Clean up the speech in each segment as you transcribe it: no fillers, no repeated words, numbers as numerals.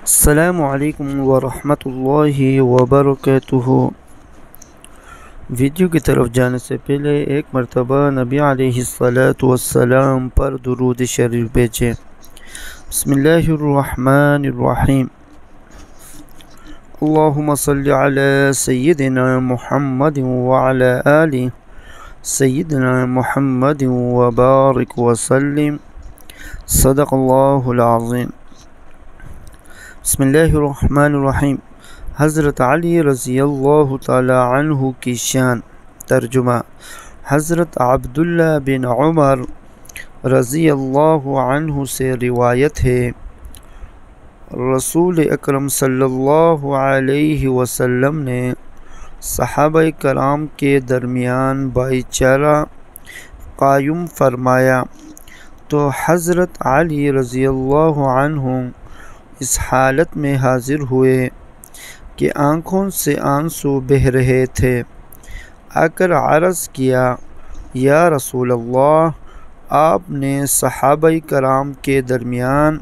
السلام علیکم ورحمۃ اللہ وبرکاتہ۔ ویڈیو کی طرف جانے سے پہلے ایک مرتبہ نبی علیہ السلام پر درود شریف بھیجیں۔ بسم اللہ الرحمن الرحیم۔ اللہم صلی علی سیدنا محمد وعلی آل سیدنا محمد وبارک وسلم۔ صدق اللہ العظیم۔ بسم اللہ الرحمن الرحیم۔ حضرت علی رضی اللہ تعالی عنہ کی شان۔ ترجمہ: حضرت عبداللہ بن عمر رضی اللہ عنہ سے روایت ہے، رسول اکرم صلی اللہ علیہ وسلم نے صحابہ کرام کے درمیان بھائی چارہ قائم فرمایا تو حضرت علی رضی اللہ عنہ اس حالت میں حاضر ہوئے کہ آنکھوں سے آنسو بہہ رہے تھے۔ آ کر عرض کیا، یا رسول اللہ، آپ نے صحابہ کرام کے درمیان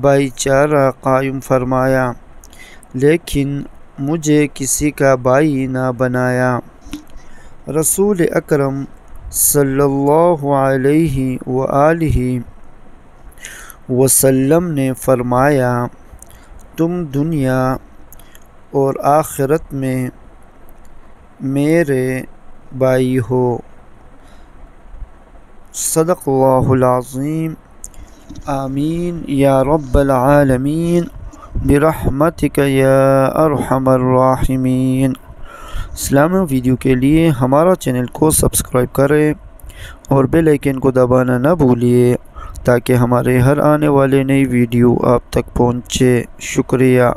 بھائی چارہ قائم فرمایا لیکن مجھے کسی کا بھائی نہ بنایا۔ رسول اکرم صلی اللہ علیہ وآلہ وسلم نے فرمایا، تم دنیا اور آخرت میں میرے بھائی ہو۔ صدق اللہ العظیم۔ آمین یا رب العالمین برحمتک یا ارحم الراحمین۔ اسلامی ویڈیو کے لیے ہمارا چینل کو سبسکرائب کریں اور بیل آئیکن کو دبانا نہ بھولیے تاکہ ہمارے ہر آنے والے نئی ویڈیو آپ تک پہنچے۔ شکریہ۔